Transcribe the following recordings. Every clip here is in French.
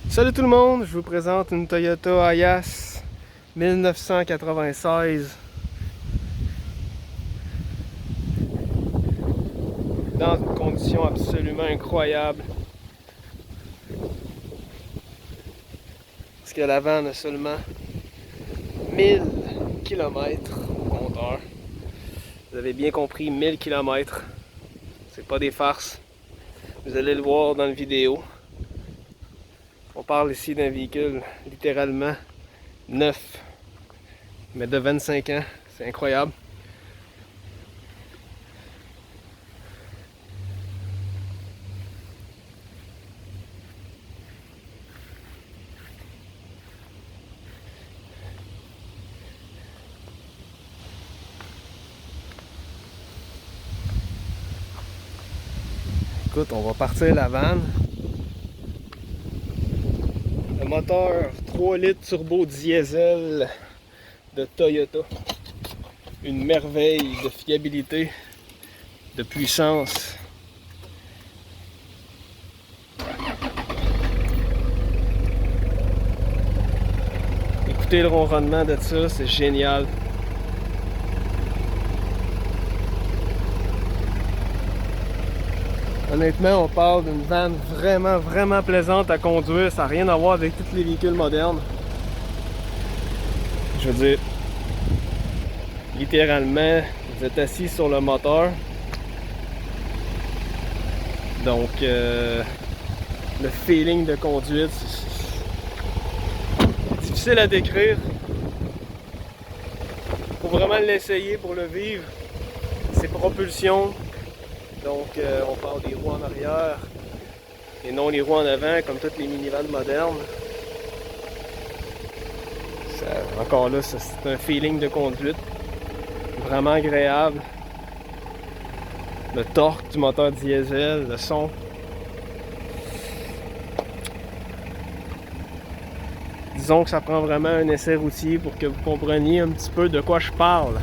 Salut tout le monde, je vous présente une Toyota Ayas 1996 dans une condition absolument incroyable. Parce que la vanne a seulement 1000 km au compteur. Vous avez bien compris, 1000 km. C'est pas des farces. Vous allez le voir dans la vidéo. On parle ici d'un véhicule littéralement neuf, mais de 25 ans. C'est incroyable. Écoute, on va partir la vanne. Le moteur 3 litres turbo diesel de Toyota. Une merveille de fiabilité, de puissance. Écoutez le ronronnement de ça, c'est génial. Honnêtement, on parle d'une vanne vraiment plaisante à conduire. Ça n'a rien à voir avec tous les véhicules modernes. Je veux dire, littéralement, vous êtes assis sur le moteur. Donc, le feeling de conduite, c'est difficile à décrire. Faut vraiment l'essayer pour le vivre. C'est propulsion. Donc, on parle des roues en arrière et non les roues en avant, comme toutes les minivans modernes. Encore là, c'est un feeling de conduite vraiment agréable. Le torque du moteur diesel, le son. Disons que ça prend vraiment un essai routier pour que vous compreniez un petit peu de quoi je parle.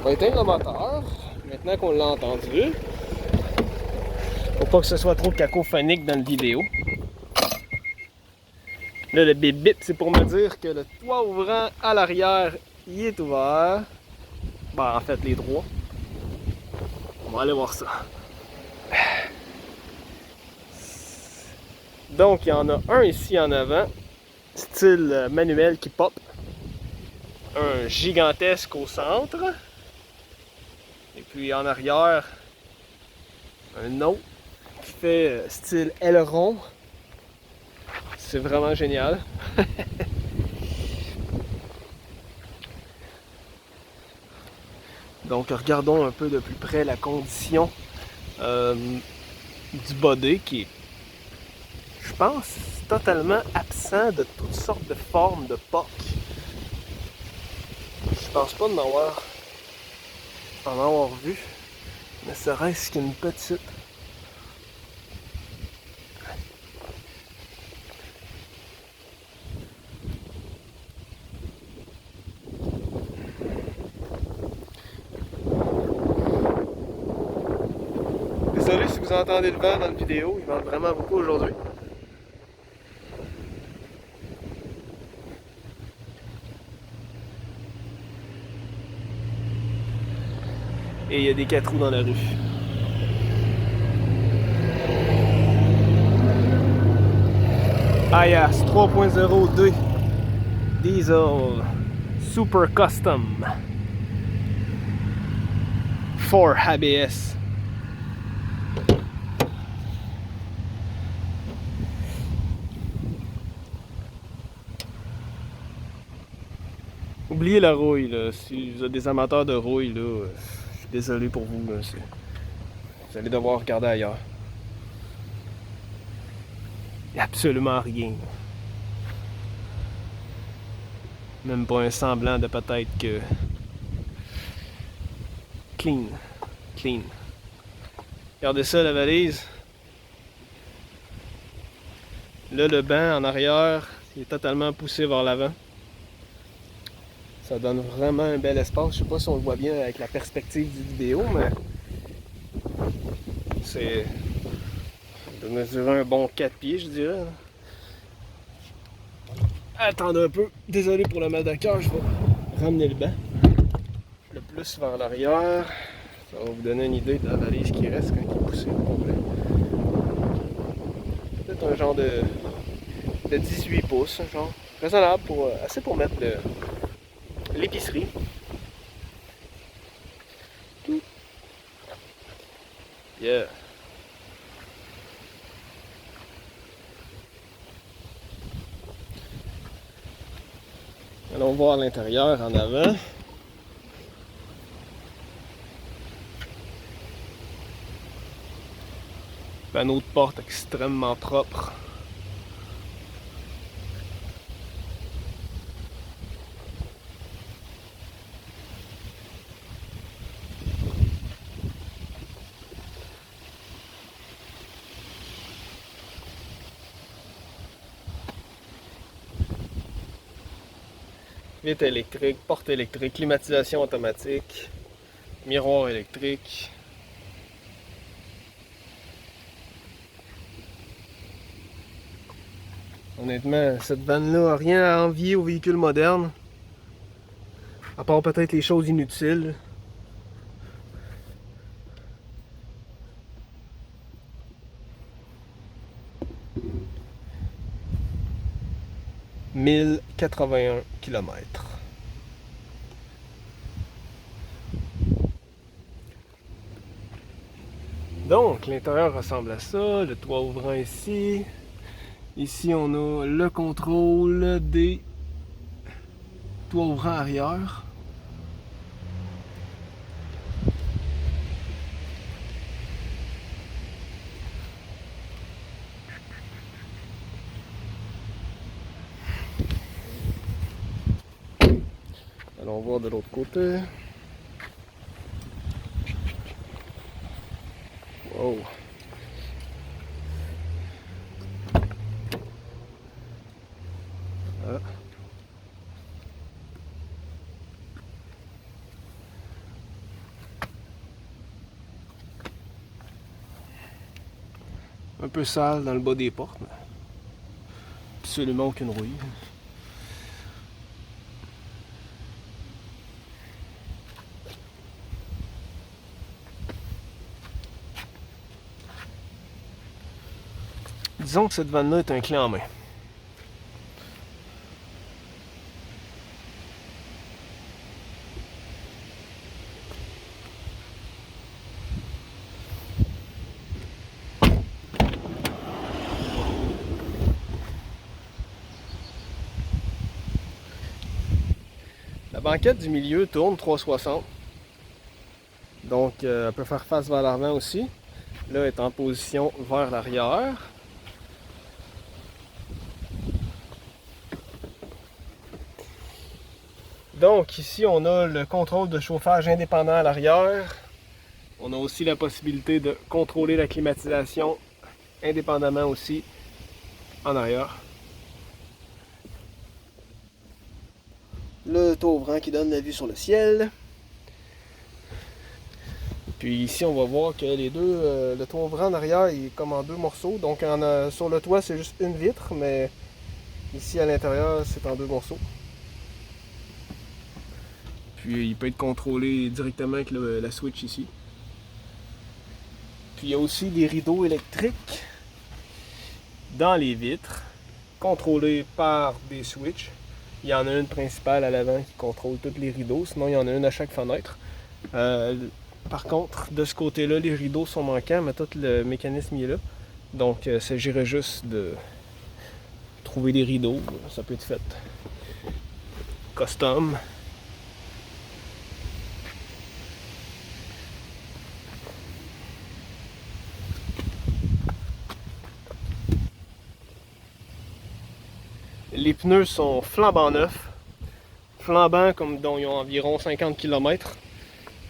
On va éteindre le moteur, maintenant qu'on l'a entendu. Faut pas que ce soit trop cacophonique dans la vidéo. Là, le bip bip, c'est pour me dire que le toit ouvrant à l'arrière, il est ouvert. Ben, en fait, les trois. On va aller voir ça. Donc, il y en a un ici en avant, style manuel qui pop. Un gigantesque au centre. Et puis en arrière, un autre qui fait style aileron. C'est vraiment génial. Donc regardons un peu de plus près la condition du body qui est, je pense, totalement absent de toutes sortes de formes de POC. Je pense pas en avoir vu, ne serait-ce qu'une petite. Désolé si vous entendez le vent dans la vidéo, il vente vraiment beaucoup aujourd'hui. Et il y a des 4 roues dans la rue. Ayas 3.0 Diesel Super Custom 4 ABS. Oubliez la rouille là. Si vous êtes des amateurs de rouille là, je suis désolé pour vous là. Vous allez devoir regarder ailleurs. Il n'y a absolument rien. Même pas un semblant de peut-être que clean. Regardez ça, la valise. Là, le banc en arrière, il est totalement poussé vers l'avant. Ça donne vraiment un bel espace. Je sais pas si on le voit bien avec la perspective du vidéo, mais c'est de mesurer un bon 4 pieds, je dirais. Attendez un peu. Désolé pour le mal de cœur, je vais ramener le banc le plus vers l'arrière. Ça va vous donner une idée de la valise qui reste quand il est poussé au complet. Peut-être un genre de 18 pouces, genre raisonnable, assez pour mettre l'épicerie. Yeah. Allons voir l'intérieur en avant. Panneau de porte extrêmement propre. Vitre électrique, porte électrique, climatisation automatique, miroir électrique. Honnêtement, cette vanne-là n'a rien à envier aux véhicules modernes. À part peut-être les choses inutiles. « 1081 km. » Donc, l'intérieur ressemble à ça, le toit ouvrant ici. Ici, on a le contrôle des toits ouvrants arrière. Allons voir de l'autre côté. Wow. Ah. Un peu sale dans le bas des portes, mais absolument aucune rouille. Disons que cette vanne-là est un clé en main. La banquette du milieu tourne 360. Donc elle peut faire face vers l'avant aussi. Là, elle est en position vers l'arrière. Donc ici, on a le contrôle de chauffage indépendant à l'arrière. On a aussi la possibilité de contrôler la climatisation indépendamment aussi en arrière. Le toit ouvrant qui donne la vue sur le ciel. Puis ici, on va voir que les deux, le toit ouvrant en arrière est comme en deux morceaux. Donc sur le toit, c'est juste une vitre, mais ici à l'intérieur, c'est en deux morceaux. Puis il peut être contrôlé directement avec la switch ici. Puis il y a aussi des rideaux électriques dans les vitres, contrôlés par des switches. Il y en a une principale à l'avant qui contrôle tous les rideaux, sinon il y en a une à chaque fenêtre. Par contre, de ce côté-là, les rideaux sont manquants, mais tout le mécanisme est là. Donc, il s'agirait juste de trouver des rideaux. Ça peut être fait custom. Les pneus sont flambant neufs. Flambant comme dont ils ont environ 50 km.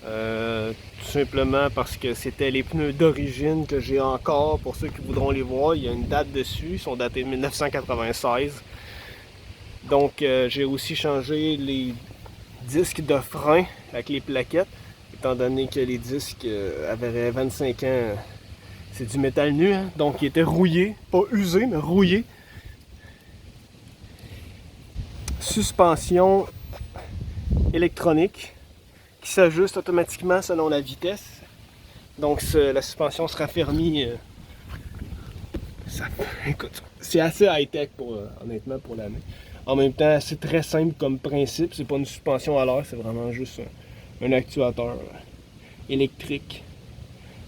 Tout simplement parce que c'était les pneus d'origine que j'ai encore. Pour ceux qui voudront les voir, il y a une date dessus. Ils sont datés de 1996. Donc j'ai aussi changé les disques de frein avec les plaquettes. Étant donné que les disques avaient 25 ans, C'est du métal nu, hein? Donc il était rouillé, pas usé, mais rouillé. Suspension électronique qui s'ajuste automatiquement selon la vitesse. Donc la suspension sera fermée. Écoute, c'est assez high-tech honnêtement pour l'année. En même temps, c'est très simple comme principe. C'est pas une suspension à l'air, c'est vraiment juste un actuateur électrique.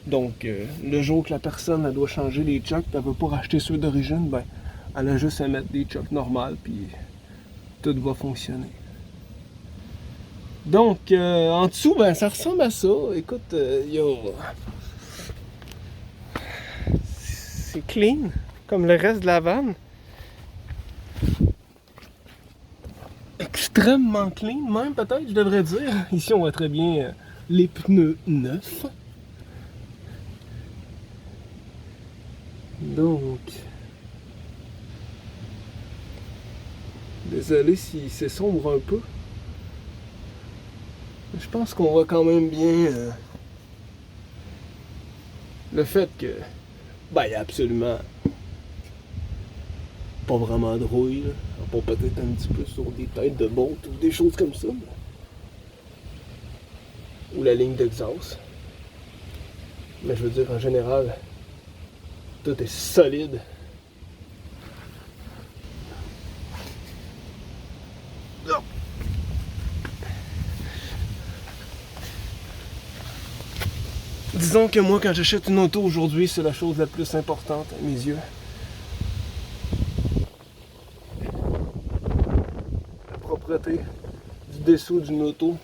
Donc, le jour que la personne elle doit changer les chucks, elle veut pas racheter ceux d'origine, ben, elle a juste à mettre des chucks normales, puis tout va fonctionner. Donc, en dessous, ben, ça ressemble à ça. Écoute, c'est clean, comme le reste de la vanne. Extrêmement clean, même peut-être, je devrais dire. Ici, on voit très bien les pneus neufs. Donc, désolé si c'est sombre un peu. Je pense qu'on voit quand même bien le fait que, ben, il y a absolument pas vraiment de rouille, là. À part peut-être un petit peu sur des têtes de bolt ou des choses comme ça. Ou la ligne d'exhaust. Mais je veux dire, en général, tout est solide. Disons que moi, quand j'achète une auto aujourd'hui, c'est la chose la plus importante à mes yeux. La propreté du dessous d'une auto.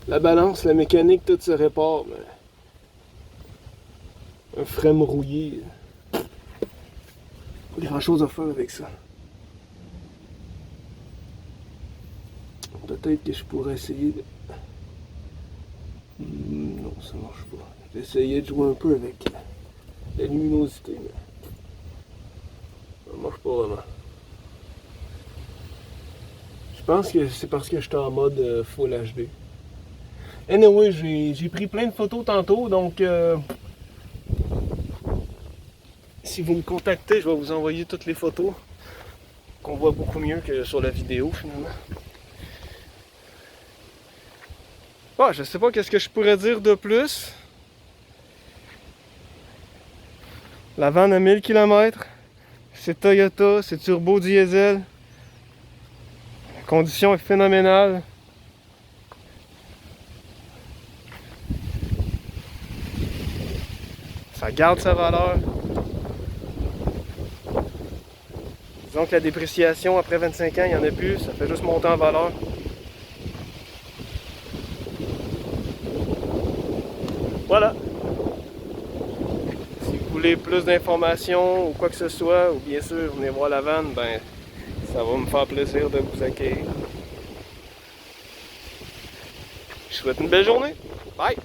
La balance, la mécanique, tout se répare, mais un frame rouillé, pas grand chose à faire avec ça. Peut-être que je pourrais essayer de... Non, ça marche pas. J'ai essayé de jouer un peu avec la luminosité, mais ça marche pas vraiment. Je pense que c'est parce que j'étais en mode Full HD. Anyway, j'ai pris plein de photos tantôt, donc si vous me contactez, je vais vous envoyer toutes les photos qu'on voit beaucoup mieux que sur la vidéo finalement. Bon, je sais pas qu'est-ce que je pourrais dire de plus. La vanne à 1000 km, c'est Toyota, c'est turbo diesel. La condition est phénoménale. Ça garde sa valeur. Disons que la dépréciation après 25 ans, il n'y en a plus, ça fait juste monter en valeur. Voilà. Si vous voulez plus d'informations ou quoi que ce soit, ou bien sûr venez voir la vanne, ben ça va me faire plaisir de vous accueillir. Je vous souhaite une belle journée. Bye!